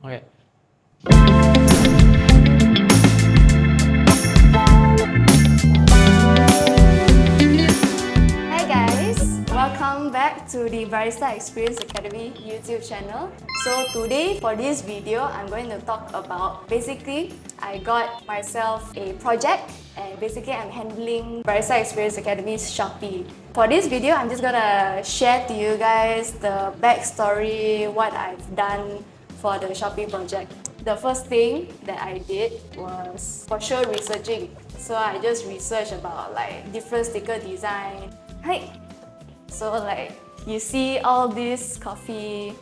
Okay. Hi guys, welcome back to the Barista Experience Academy YouTube channel. So today for this video, I'm going to talk about basically I got myself a project and basically I'm handling Barista Experience Academy's Shopee. For this video, I'm just gonna share to you guys the backstory, what I've done for the Shopee project. The first thing that I did was for sure researching. So I just researched about like different sticker design. Hi. So like you see all this coffee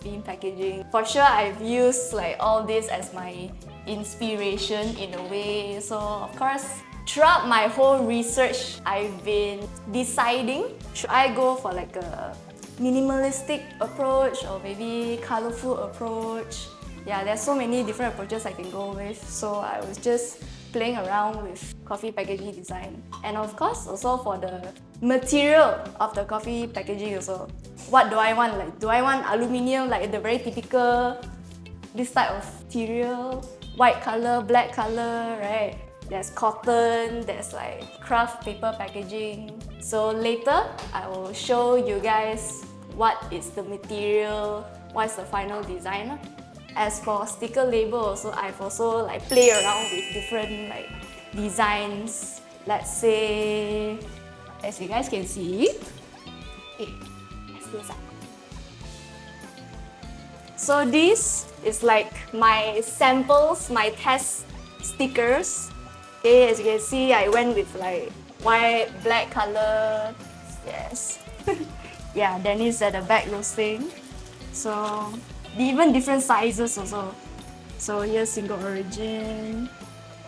bean packaging. For sure I've used like all this as my inspiration in a way. So of course throughout my whole research I've been deciding should I go for like a minimalistic approach or maybe colorful approach. Yeah, there's so many different approaches I can go with. So I was just playing around with coffee packaging design. And of course, also for the material of the coffee packaging also. What do I want? Like, do I want aluminium, like the very typical, this type of material? White color, black color, right? There's cotton, there's like craft paper packaging. So later, I will show you guys what is the material, what's the final design. As for sticker label also, I've also like play around with different like designs. Let's say, as you guys can see, let's do that. So this is like my samples, my test stickers. Okay, as you can see, I went with like white, black color. Yes. Yeah, Dennis at the back roasting. So even different sizes also. So here's single origin.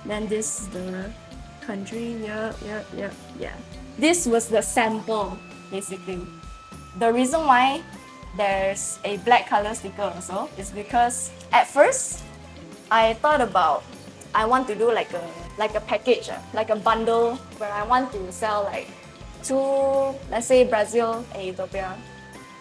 Then this is the country. Yeah. This was the sample basically. The reason why there's a black color sticker also is because at first I thought about I want to do like a package, like a bundle where I want to sell like two, let's say Brazil and Ethiopia.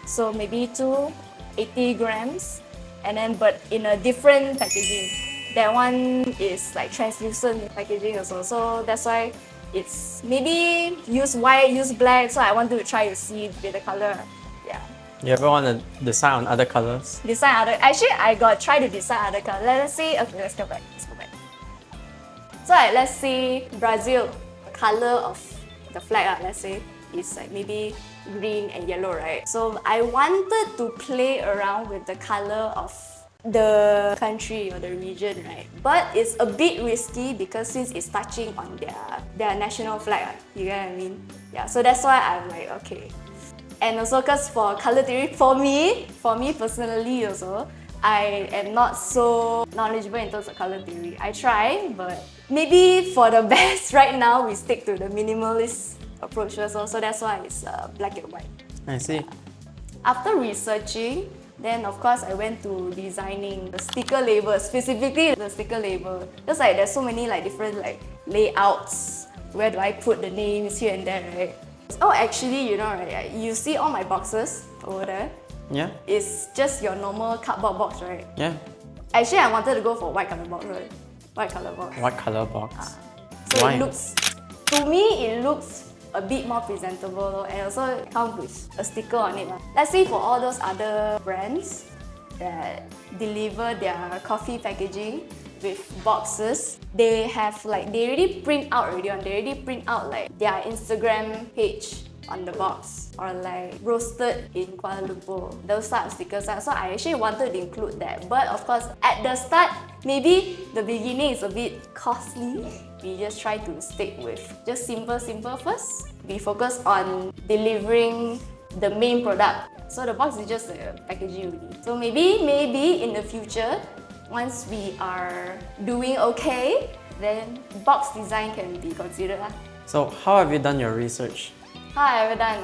So maybe two 80 grams and then but in a different packaging. That one is like translucent packaging also. So that's why it's maybe use white, use black. So I want to try to see with the color. Yeah. You ever want to decide on other colors? Actually I got try to decide other color. Let's say, okay, let's go back. So like, let's say Brazil, the color of the flag, let's say, is like maybe green and yellow, right? So I wanted to play around with the color of the country or the region, right? But it's a bit risky because since it's touching on their national flag, you get what I mean? Yeah, so that's why I'm like, okay. And also because for color theory, for me personally also, I am not so knowledgeable in terms of color theory. I try, but maybe for the best right now, we stick to the minimalist approaches also. That's why it's black and white. I see. After researching, then of course I went to designing the sticker label, specifically the sticker label. Just like there's so many like different like layouts. Where do I put the names here and there, right? Oh, actually, you know, right? You see all my boxes over there. Yeah. It's just your normal cardboard box, right? Yeah. Actually, I wanted to go for white color box, right? White color box. White color box. So Why? it looks, to me, it looks a bit more presentable and also comes with a sticker on it. Let's say for all those other brands that deliver their coffee packaging with boxes, they have like, they already print out like their Instagram page on the box or like roasted in Kuala Lumpur, those type of stickers. So I actually wanted to include that, but of course at the start, maybe the beginning is a bit costly. We just try to stick with just simple first. We focus on delivering the main product. So the box is just a packaging really. So maybe in the future, once we are doing okay, then box design can be considered. So how have you done your research? How have I ever done?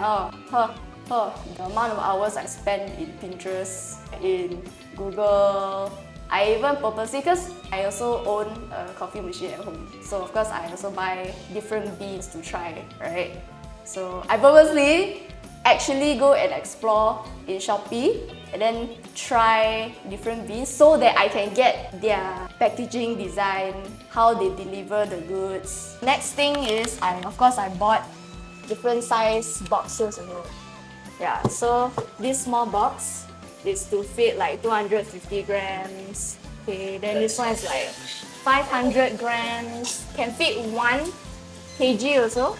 The amount of hours I spent in Pinterest, in Google. I even purposely, because I also own a coffee machine at home. So of course I also buy different beans to try, right? So I purposely actually go and explore in Shopee and then try different beans so that I can get their packaging design, how they deliver the goods. Next thing is, I bought different size boxes. Yeah, so this small box is to fit like 250 grams. Okay, then this one is like 500 grams. Can fit 1 kg also.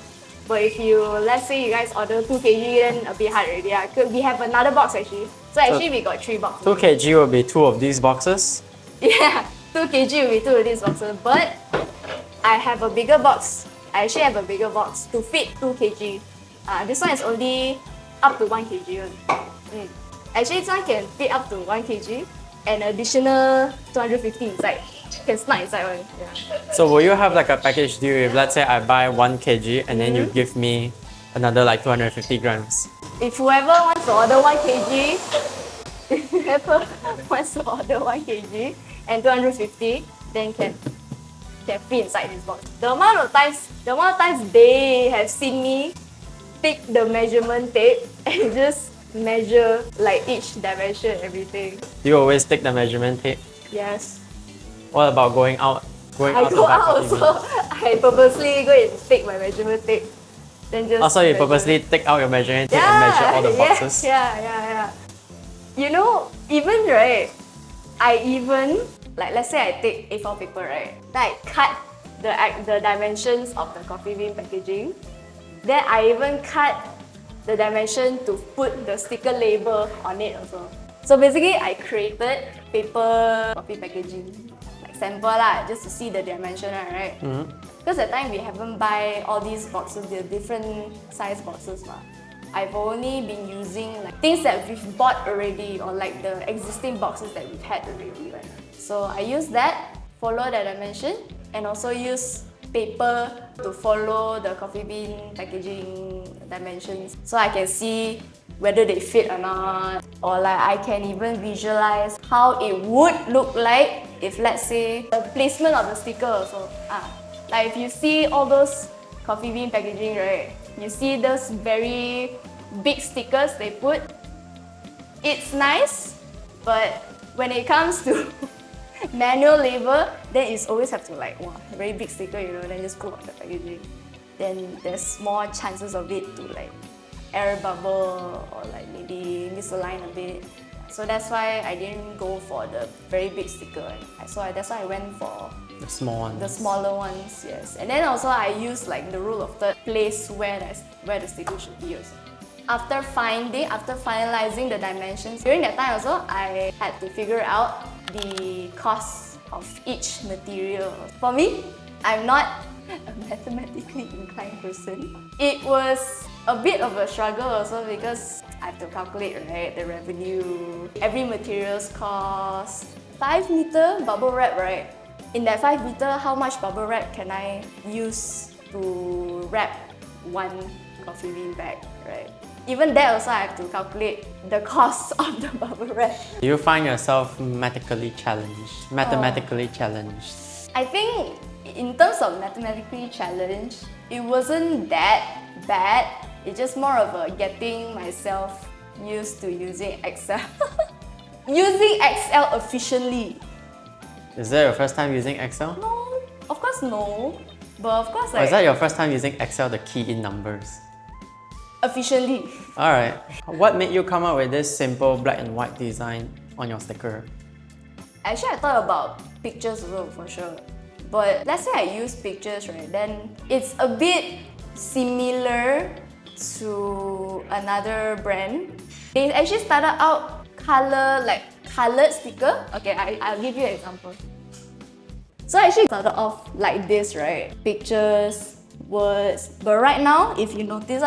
But if let's say you guys order 2 kg, then a bit hard already. Yeah. We have another box actually. So actually we got 3 boxes. 2 kg will be 2 of these boxes. Yeah, 2 kg will be 2 of these boxes. But I have a bigger box. I actually have a bigger box to fit 2 kg. This one is only up to 1 kg. Actually, this one can fit up to 1 kg and additional 250 inside. Can snug inside one. Yeah. So will you have like a package deal if let's say I buy 1 kg and then you give me another like 250 grams? If whoever wants to order 1 kg, if whoever wants to order 1 kg and 250, then can fit inside this box. The amount of times they have seen me take the measurement tape and just measure like each dimension and everything. Do you always take the measurement tape? Yes. What about going out? I go out also. I purposely go and take my measurement tape. Then just also, you purposely take out your measurement tape and measure all the boxes? Yeah. You know, even right, like let's say I take A4 paper, right? Then I cut the dimensions of the coffee bean packaging. Then I even cut the dimension to put the sticker label on it also. So basically, I created paper coffee packaging, like sample lah, just to see the dimension, right? Because at the time we haven't buy all these boxes, the different size boxes lah. I've only been using like things that we've bought already or like the existing boxes that we've had already. Right? So I use that, follow the dimension, and also use paper to follow the coffee bean packaging dimensions so I can see whether they fit or not, or like I can even visualize how it would look like if let's say the placement of the sticker also. Like if you see all those coffee bean packaging, right? You see those very big stickers they put. It's nice, but when it comes to manual labor, then it's always have to like, wow, very big sticker, then just put on the packaging. Then there's more chances of it to like air bubble or like maybe misalign a bit. So that's why I didn't go for the very big sticker. So that's why I went for the small ones. The smaller ones, yes. And then also I use like the rule of third, place where the sticker should be also. After finalizing the dimensions, during that time also, I had to figure out the cost of each material. For me, I'm not a mathematically inclined person. It was a bit of a struggle also because I have to calculate, right, the revenue, every material's cost. 5 meter bubble wrap, right? In that 5 meter, how much bubble wrap can I use to wrap 1 coffee bean bag, right? Even that also I have to calculate the cost of the bubble wrap. Do you find yourself mathematically challenged? I think in terms of mathematically challenged, it wasn't that bad. It's just more of a getting myself used to using Excel. Using Excel efficiently. Is that your first time using Excel? No, of course no. But of course Or is that your first time using Excel to key in numbers? Efficiently. Alright. What made you come up with this simple black and white design on your sticker? Actually, I thought about pictures also for sure. But let's say I use pictures, right? Then it's a bit similar to another brand. They actually started out colored sticker. Okay, I'll give you an example. So I actually started off like this, right? Pictures, words. But right now, if you notice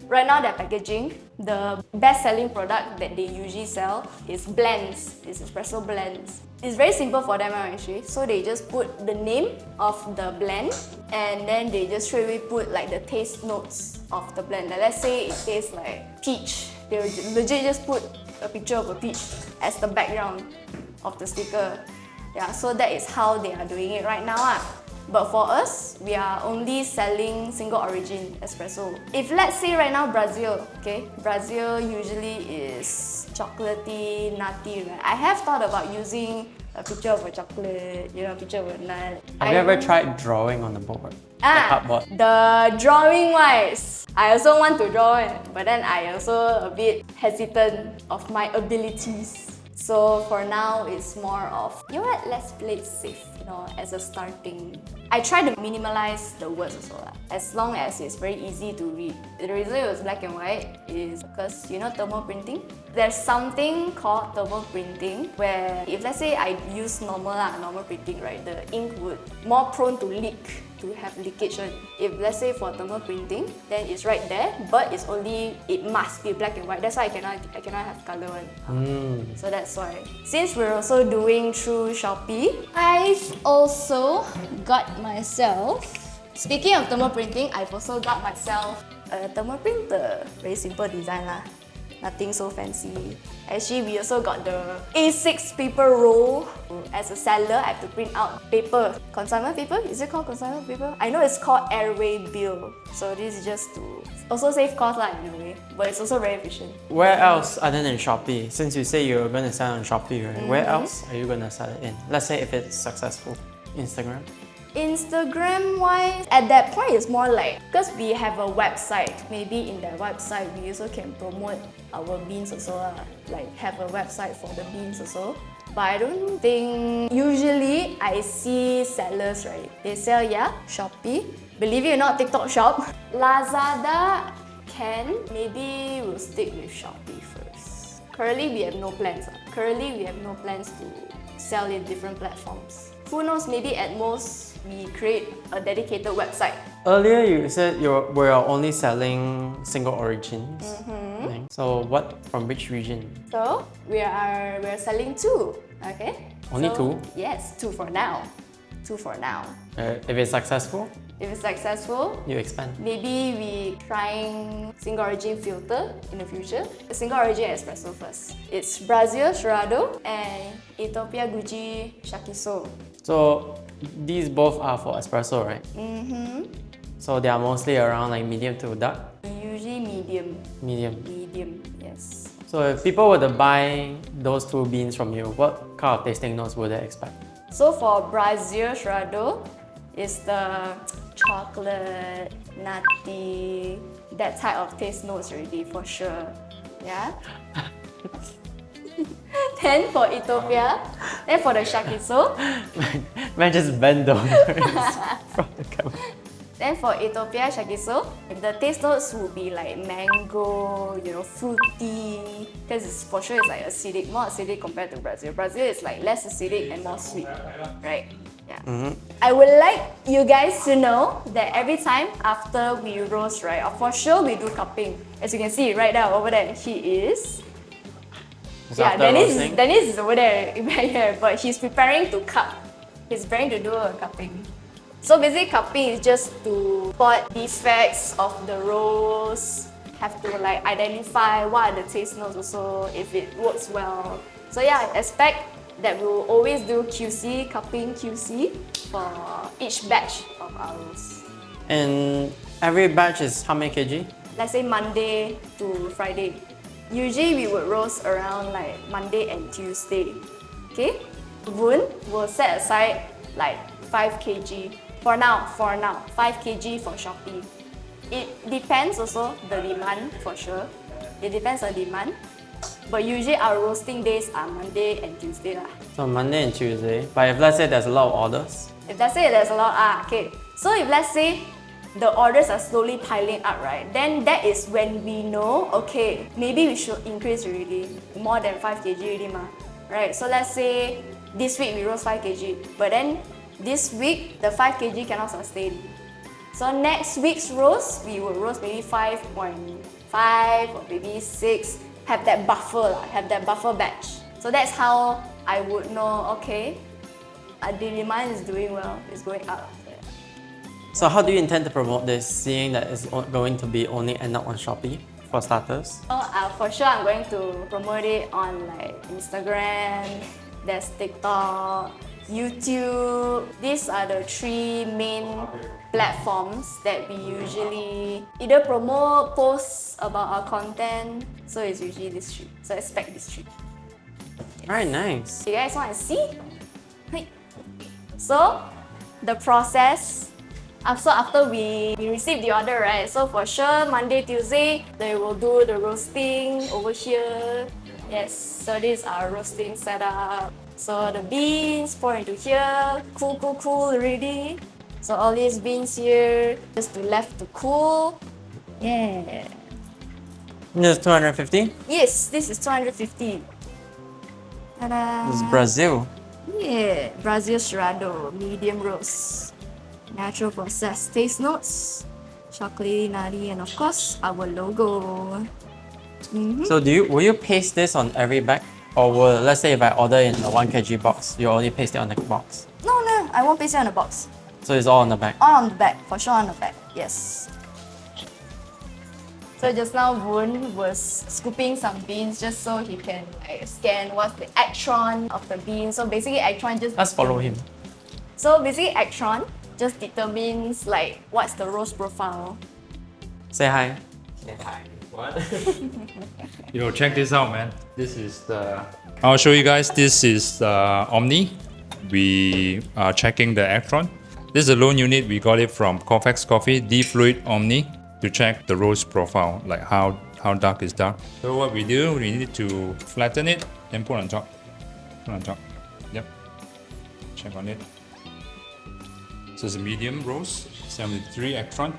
right now their packaging, the best-selling product that they usually sell is blends, is espresso blends. It's very simple for them actually. So they just put the name of the blend and then they just straight away put like the taste notes of the blend. Like, let's say it tastes like peach. They legit just put a picture of a peach as the background of the sticker. Yeah, so that is how they are doing it right now. But for us, we are only selling single origin espresso. If let's say right now Brazil, okay, Brazil usually is chocolatey, nutty, right? I have thought about using a picture of a chocolate, a picture of a nut. Have you ever tried drawing on the board? The cardboard? The drawing wise, I also want to draw it, but then I also a bit hesitant of my abilities. So for now, it's more of, what, let's play it safe, as a starting. I try to minimalize the words also, as long as it's very easy to read. The reason it was black and white is because, thermal printing? There's something called thermal printing where if let's say I use normal printing, right, the ink would more prone to leak, to have leakage. If let's say for thermal printing, then it's right there, but it must be black and white. That's why I cannot have color one. So that's why. Since we're also doing through Shopee, I've also got myself, speaking of thermal printing, I've also got myself a thermal printer. Very simple design lah. Nothing so fancy. Actually, we also got the A6 paper roll. As a seller, I have to print out paper. Consignment paper? Is it called consignment paper? I know it's called airway bill. So this is just to also save cost in a way, but it's also very efficient. Where else other than Shopee? Since you say you're going to sell on Shopee, right? Where else are you going to sell it in? Let's say if it's successful. Instagram? Instagram wise, at that point it's more like, because we have a website, maybe in that website we also can promote our beans also, like have a website for the beans also. But I don't think, usually I see sellers, right, they sell, Shopee, believe it or not, TikTok shop, Lazada can, maybe we'll stick with Shopee first. Currently we have no plans. Currently we have no plans to sell in different platforms. Who knows, maybe at most we create a dedicated website. Earlier you said we're only selling single origins. So from which region? So we're selling two, okay? Only two? Yes, two for now. Two for now. If it's successful? If it's successful, you expand. Maybe we trying single origin filter in the future. The single origin espresso first. It's Brazil Cerrado and Ethiopia Guji Shakiso. So these both are for espresso, right? So they are mostly around like medium to dark? Usually medium. Medium, yes. So if people were to buy those two beans from you, what kind of tasting notes would they expect? So for Brazil Cerrado, it's the chocolate, nutty, that type of taste notes already for sure. Yeah? Then for Ethiopia, then for the Shakiso. Man just bend over from the camera. Then for Ethiopia Shakiso, the taste notes will be like mango, fruity. Because for sure it's like acidic, more acidic compared to Brazil. Brazil is like less acidic and more sweet, right? Yeah. I would like you guys to know that every time after we roast, right, for sure we do cupping. As you can see right now over there, he is. Dennis is over there, right here, but he's preparing to cup. He's preparing to do a cupping. So basically cupping is just to spot defects of the roast, have to like identify what are the taste notes also, if it works well. So yeah, expect that we'll always do QC, cupping QC for each batch of our roast. And every batch is how many kg? Let's say Monday to Friday. Usually we would roast around like Monday and Tuesday. Okay? Woon will set aside like 5 kg. For now, 5 kg for Shopee. It depends also the demand for sure. It depends on demand. But usually our roasting days are Monday and Tuesday lah. So Monday and Tuesday. But if let's say there's a lot of orders? If let's say there's a lot, okay. So if let's say the orders are slowly piling up, right? Then that is when we know, okay, maybe we should increase already. More than 5 kg already ma. Right? So let's say this week we roast 5 kg. But then this week, the 5 kg cannot sustain. So next week's roast, we will roast maybe 5.5 or maybe 6. Have that buffer, have that buffer batch. So that's how I would know, okay, the demand is doing well, it's going up. So how do you intend to promote this, seeing that it's going to be only end up on Shopee for starters? So, for sure I'm going to promote it on like Instagram, there's TikTok, YouTube. These are the three main platforms that we usually either promote, post about our content. So it's usually these three. So expect these three. Alright, nice. You guys want to see? Hey. So the process. So after we receive the order, right? So for sure, Monday, Tuesday, they will do the roasting over here. Yes, so this is our roasting setup. So the beans pour into here, cool already. So all these beans here, just left to cool. Yeah. This is 250. Yes, this is 250. Ta-da! This is Brazil. Yeah, Brazil Cerrado, medium roast. Natural processed taste notes, chocolatey, nutty, and of course, our logo. So will you paste this on every bag? Or will, let's say if I order in a 1 kg box, you only paste it on the box? No, I won't paste it on the box. So it's all on the bag? All on the back, for sure on the back, yes. So just now, Woon was scooping some beans just so he can scan what's the actron of the beans. So basically, actron just... Let's follow him. So basically, actron just determines what's the roast profile. Say hi. Say hi. What? Yo, check this out, man. This is the... I'll show you guys. This is the Omni. We are checking the Actron. This is a loan unit. We got it from Corfex Coffee, D-Fluid Omni, to check the roast profile, like how dark is dark. So what we do, we need to flatten it and put on top. Put on top. Yep. Check on it. So it's a medium roast, 73 Actron.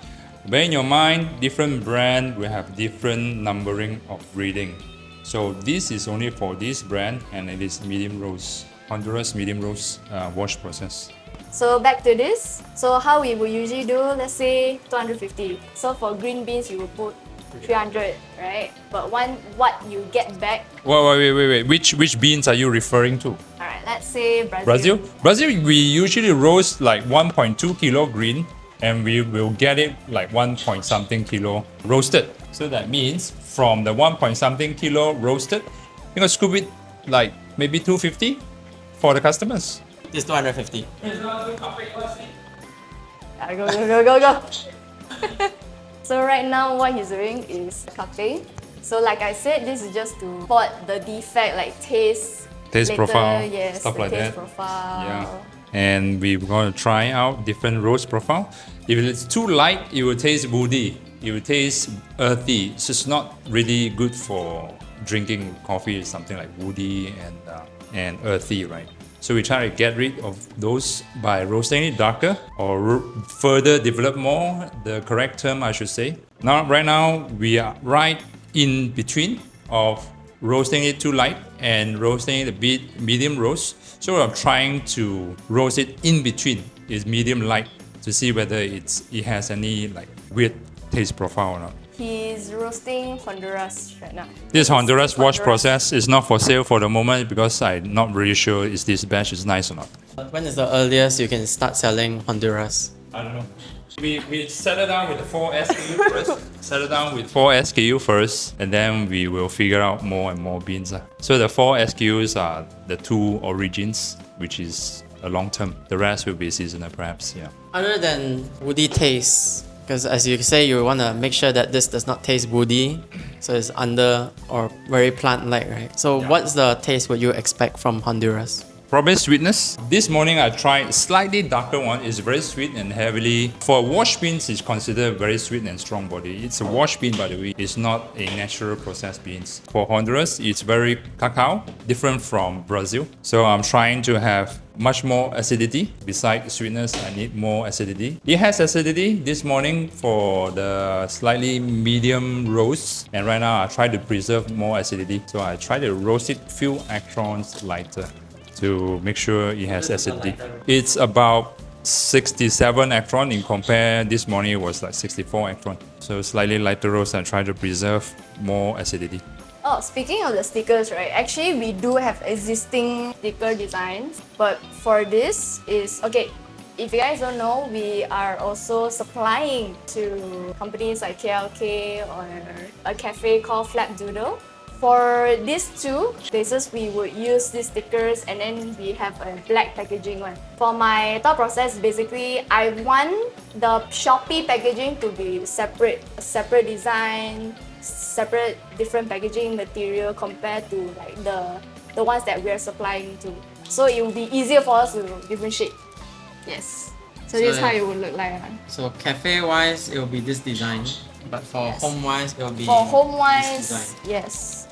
Bear in your mind, different brand will have different numbering of reading. So this is only for this brand, and it is medium roast, Honduras medium roast wash process. So back to this. So how we will usually do, let's say 250. So for green beans, you will put 300, right? But what you get back. Wait. Which beans are you referring to? Alright, let's say Brazil. Brazil, we usually roast like 1.2 kilo green, and we will get it like 1 point something kilo roasted. So that means from the 1 point something kilo roasted, you're gonna scoop it like maybe 250 for the customers. This 250. Go. So right now what he's doing is cupping. So like I said, this is just to spot the defect, like taste later, profile, yes, stuff the like taste that. profile. Yeah. And we're going to try out different roast profile. If it's too light, it will taste woody. It will taste earthy. So it's not really good for drinking coffee. It's something like woody and earthy, right? So we try to get rid of those by roasting it darker, or further develop more, the correct term I should say. Right now, we are right in between of roasting it too light and roasting it a bit medium roast. So I'm trying to roast it in between, is medium light, to see whether it has any like weird taste profile or not. He's roasting Honduras right now. This Honduras wash process is not for sale for the moment because I'm not really sure if this batch is nice or not. When is the earliest you can start selling Honduras? I don't know. We settle down with the 4 SKU first. Settle down with 4 SKU first, and then we will figure out more and more beans. So the 4 SKUs are the 2 origins, which is a long term. The rest will be seasonal, perhaps. Yeah. Other than woody taste, because as you say, you want to make sure that this does not taste woody, so it's under or very plant-like, right? So what's the taste would you expect from Honduras? Probably sweetness. This morning I tried slightly darker one. It's very sweet and heavily. For wash beans, it's considered very sweet and strong body. It's a wash bean, by the way. It's not a natural processed beans. For Honduras, it's very cacao, different from Brazil. So I'm trying to have much more acidity. Besides sweetness, I need more acidity. It has acidity this morning for the slightly medium roast. And right now I try to preserve more acidity. So I try to roast it few actrons lighter, to make sure it has acidity. It's about 67 actron. In compare, this morning it was like 64 actron. So slightly lighter roast and try to preserve more acidity. Oh, speaking of the stickers, right? Actually, we do have existing sticker designs, but for this is okay. If you guys don't know, we are also supplying to companies like KLK or a cafe called Flap Doodle For these two places, we would use these stickers and then we have a black packaging one. For my thought process, basically, I want the Shopee packaging to be separate design, separate different packaging material compared to like the ones that we are supplying to. So it will be easier for us to differentiate. Yes. So this is how it would look like. So cafe-wise, it will be this design, but for home-wise, it will be For this home-wise, design. yes.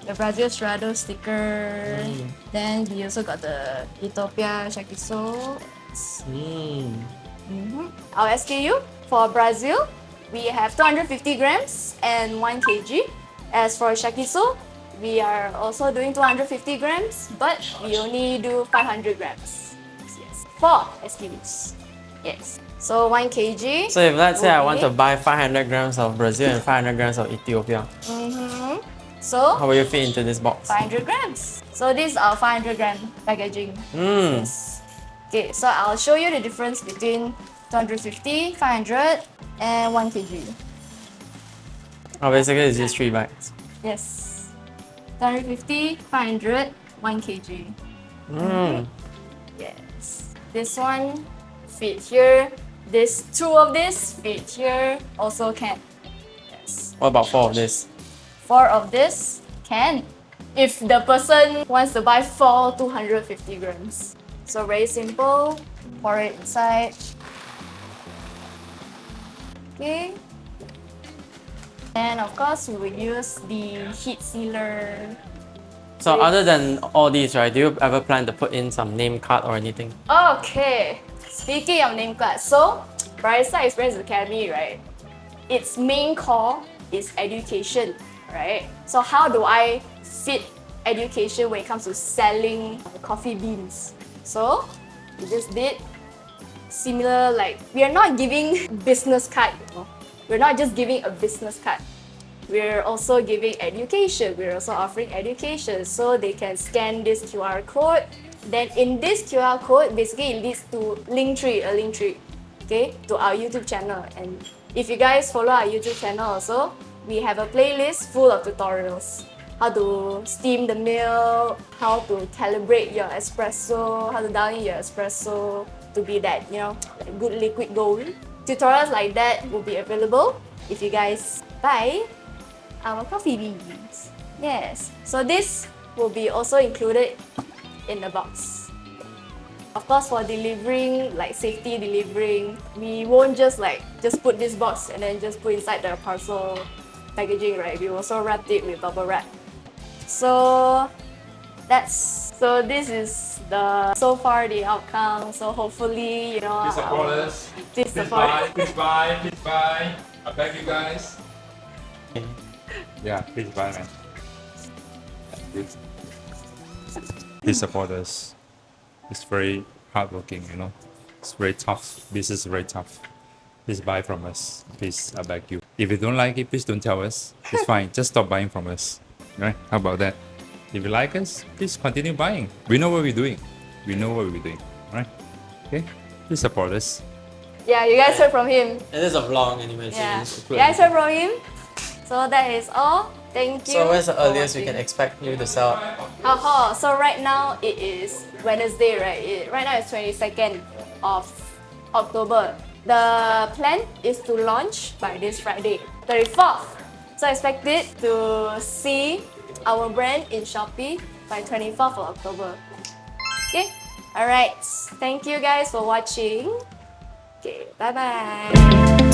The Brazil Strado sticker. Then we also got the Ethiopia Shakiso. Our SKU for Brazil, we have 250 grams and 1 kg. As for Shakiso, we are also doing 250 grams, but we only do 500 grams. Yes, 4 SKUs. Yes. So 1 kg. So if let's say I want to buy 500 grams of Brazil and 500 grams of Ethiopia, So how will you fit into this box? 500 grams. So this is our 500 gram packaging. Yes. Okay, so I'll show you the difference between 250, 500, and 1 kg. Oh, basically it's just 3 bags. Yes. 250, 500, 1 kg. Yes. This one fit here. This 2 of this fit here. Also can. Yes. What about 4 of this? 4 of this can. If the person wants to buy 4 250 grams. So very simple. Pour it inside. Okay. And of course, we will use the heat sealer. So other than all these, right, do you ever plan to put in some name card or anything? Okay. Speaking of name card, so Barista Experience Academy, right? Its main core is education, right? So how do I fit education when it comes to selling coffee beans? So we just did similar, like we are not giving business card, you know? We're not just giving a business card. We're also giving education. We're also offering education, so they can scan this QR code. Then in this QR code, basically it leads to a link tree, okay, to our YouTube channel. And if you guys follow our YouTube channel also, we have a playlist full of tutorials. How to steam the milk, how to calibrate your espresso, how to down your espresso to be that, you know, like good liquid gold. Tutorials like that will be available if you guys buy our coffee beans. Yes, so this will be also included in the box. Of course, for delivering, like safety delivering, we won't just put this box and then just put inside the parcel packaging, right? We also wrapped it with bubble wrap. So this is so far the outcome. So hopefully, you know, Please support us. Please support. Please buy. I beg you guys. Yeah, please buy, man. Please support us. It's very hardworking, you know. It's very tough. Business is very tough. Please buy from us. Please, I beg you. If you don't like it, please don't tell us. It's fine. Just stop buying from us. Right? How about that? If you like us, please continue buying. We know what we're doing. Right? Okay? Please support us. Yeah, you guys heard from him. It is a vlog anyway. Yeah, So you guys heard from him. So that is all. Thank you. So when's the for earliest we watching. can expect you to sell? So right now it is Wednesday, right? Right now it's 22nd of October. The plan is to launch by this Friday, 34th. So expect it to see our brand in Shopee by 24th of October. Okay? Alright. Thank you guys for watching. Okay, bye-bye.